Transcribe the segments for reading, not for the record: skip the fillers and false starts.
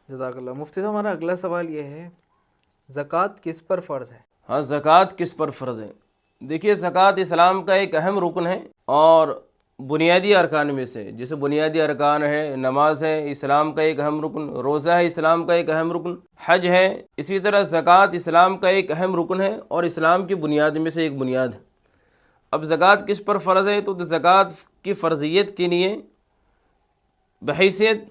جزاک اللہ۔ مفتی صاحب ہمارا اگلا سوال یہ ہے، زکوٰۃ کس پر فرض ہے؟ ہاں، زکوٰۃ کس پر فرض ہے؟ دیکھیے، زکوٰۃ اسلام کا ایک اہم رکن ہے اور بنیادی ارکان میں سے، جیسے بنیادی ارکان ہے، نماز ہے اسلام کا ایک اہم رکن، روزہ ہے اسلام کا ایک اہم رکن، حج ہے، اسی طرح زکوٰۃ اسلام کا ایک اہم رکن ہے اور اسلام کی بنیاد میں سے ایک بنیاد ہے۔ اب زکوٰۃ کس پر فرض ہے؟ تو زکوٰۃ کی فرضیت کے لیے بحیثیت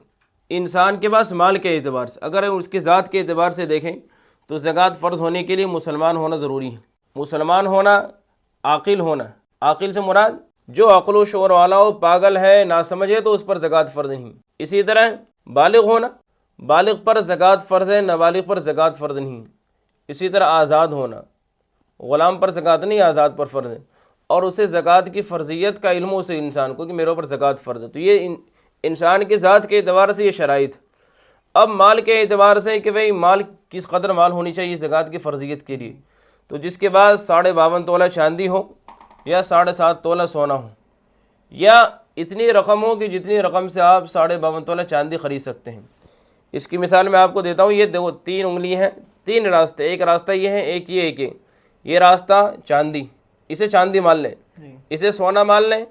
انسان کے پاس مال کے اعتبار سے، اگر اس کی ذات کے اعتبار سے دیکھیں تو زکوٰۃ فرض ہونے کے لیے مسلمان ہونا ضروری ہے۔ مسلمان ہونا، عاقل ہونا، عاقل سے مراد جو عقل و شعور والا ہو، پاگل ہے، ناسمجھ ہے تو اس پر زکوٰۃ فرض نہیں۔ اسی طرح بالغ ہونا، بالغ پر زکوٰۃ فرض ہے، نابالغ پر زکوٰۃ فرض نہیں۔ اسی طرح آزاد ہونا، غلام پر زکوٰۃ نہیں، آزاد پر فرض ہے، اور اسے زکوٰۃ کی فرضیت کا علم ہو اسے انسان کو کہ میرے اوپر زکوٰۃ فرض ہے۔ تو یہ انسان کی ذات کے اعتبار سے یہ شرائط۔ اب مال کے اعتبار سے کہ بھئی مال کس قدر مال ہونی چاہیے زکوٰۃ کی فرضیت کے لیے، تو جس کے بعد 52.5 تولہ چاندی ہو یا 7.5 تولہ سونا ہو، یا اتنی رقم ہو کہ جتنی رقم سے آپ 52.5 تولہ چاندی خرید سکتے ہیں۔ اس کی مثال میں آپ کو دیتا ہوں، یہ دیکھو 3 انگلی ہیں، 3 راستے، ایک راستہ یہ ہے، ایک ہے، یہ راستہ چاندی، اسے چاندی مان لیں، اسے سونا مان لیں،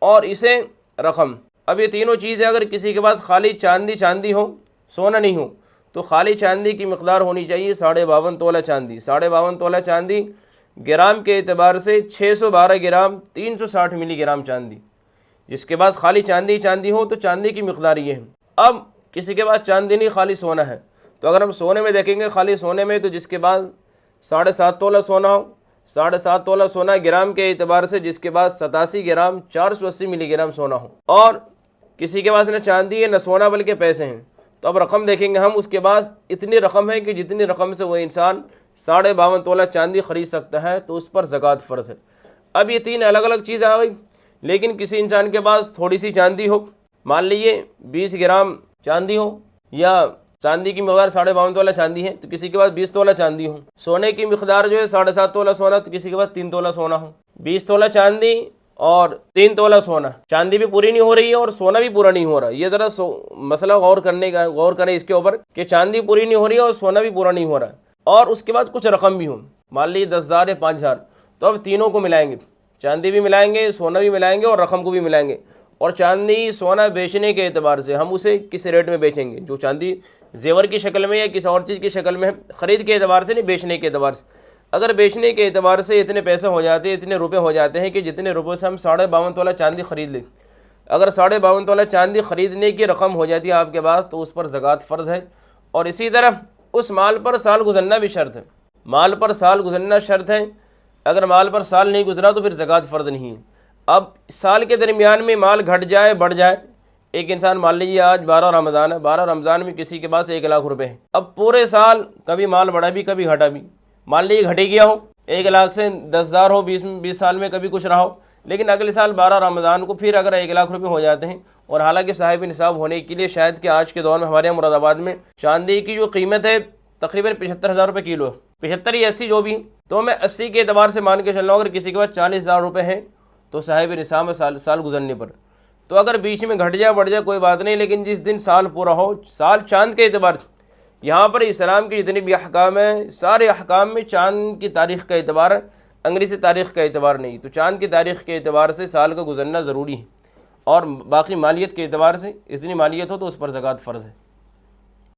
اور اسے رقم۔ اب یہ تینوں چیزیں اگر کسی کے پاس خالی چاندی ہو، سونا نہیں ہو، تو خالی چاندی کی مقدار ہونی چاہیے 52.5 تولہ چاندی۔ 52.5 تولہ چاندی گرام کے اعتبار سے 612 گرام، 360 ملی گرام چاندی۔ جس کے پاس خالی چاندی ہو تو چاندی کی مقدار یہ ہے۔ اب کسی کے پاس چاندی نہیں، خالی سونا ہے، تو اگر ہم سونے میں دیکھیں گے، خالی سونے میں، تو جس کے پاس 7.5 تولہ سونا ہو، 7.5 تولہ سونا گرام کے اعتبار سے جس کے پاس 87 گرام 480 ملی گرام سونا ہو، اور کسی کے پاس نہ چاندی ہے نہ سونا بلکہ پیسے ہیں، تو اب رقم دیکھیں گے ہم، اس کے پاس اتنی رقم ہے کہ جتنی رقم سے وہ انسان 52.5 تولہ چاندی خرید سکتا ہے، تو اس پر زکوٰۃ فرض ہے۔ اب یہ 3 الگ الگ چیزیں آ گئی، لیکن کسی انسان کے پاس تھوڑی سی چاندی ہو، مان لیجیے 20 گرام چاندی ہو، یا چاندی کی مقدار 52.5 تولہ چاندی ہے تو کسی کے پاس 20 تولہ چاندی ہو، سونے کی مقدار جو ہے 7.5 تولہ سونا تو کسی کے پاس 3 تولہ سونا ہو۔ 20 تولہ چاندی اور 3 تولہ سونا، چاندی بھی پوری نہیں ہو رہی ہے اور سونا بھی پورا نہیں ہو رہا۔ یہ ذرا مسئلہ غور کریں اس کے اوپر کہ چاندی پوری نہیں ہو رہی ہے اور سونا بھی پورا نہیں ہو رہا ہے، اور اس کے بعد کچھ رقم بھی ہو، مان لیجیے 10,000 یا 5,000، تو اب تینوں کو ملائیں گے، چاندی بھی ملائیں گے، سونا بھی ملائیں گے اور رقم کو بھی ملائیں گے، اور چاندی سونا بیچنے کے اعتبار سے ہم اسے کس ریٹ میں بیچیں گے، جو چاندی زیور کی شکل میں یا کسی اور چیز کی شکل میں ہے، خرید کے اعتبار سے نہیں، بیچنے کے اعتبار سے۔ اگر بیچنے کے اعتبار سے اتنے پیسے ہو جاتے ہیں، اتنے روپے ہو جاتے ہیں کہ جتنے روپے سے ہم 52.5 تولہ چاندی خرید لیں، اگر 52.5 تولہ چاندی خریدنے کی رقم ہو جاتی ہے آپ کے پاس، تو اس پر زکوٰۃ فرض ہے۔ اور اسی طرح اس مال پر سال گزرنا بھی شرط ہے، مال پر سال گزرنا شرط ہے، اگر مال پر سال نہیں گزرا تو پھر زکوٰۃ فرض نہیں ہے۔ اب سال کے درمیان میں مال گھٹ جائے بڑھ جائے، ایک انسان مان لیجیے آج 12 رمضان ہے، 12 رمضان میں کسی کے پاس 1 لاکھ روپے ہے، اب پورے سال کبھی مال بڑھا بھی کبھی گھٹا بھی، مان لیجیے گھٹے گیا ہو، 1 لاکھ سے 10,000 ہو، 20 سال میں کبھی کچھ رہا ہو، لیکن اگلے سال 12 رمضان کو پھر اگر 1 لاکھ روپے ہو جاتے ہیں، اور حالانکہ صاحب نصاب ہونے کے لیے شاید کہ آج کے دور میں ہمارے یہاں مراد آباد میں چاندی کی جو قیمت ہے تقریباً 75,000 روپے کلو ہے، 75 یا 80 جو بھی، تو میں 80 کے اعتبار سے مان کے چل رہا ہوں، اگر کسی کے پاس 40,000 روپے ہیں تو صاحب نصاب ہے سال گزرنے پر، تو اگر بیچ میں گھٹ جائے بڑھ جائے کوئی بات نہیں، لیکن جس دن سال پورا ہو، سال چاند کے اعتبار سے، یہاں پر اسلام کے جتنے بھی احکام ہیں سارے احکام میں چاند کی تاریخ کا اعتبار ہے، انگریزی تاریخ کا اعتبار نہیں، تو چاند کی تاریخ کے اعتبار سے سال کا گزرنا ضروری ہے، اور باقی مالیت کے اعتبار سے اتنی مالیت ہو تو اس پر زکوٰۃ فرض ہے۔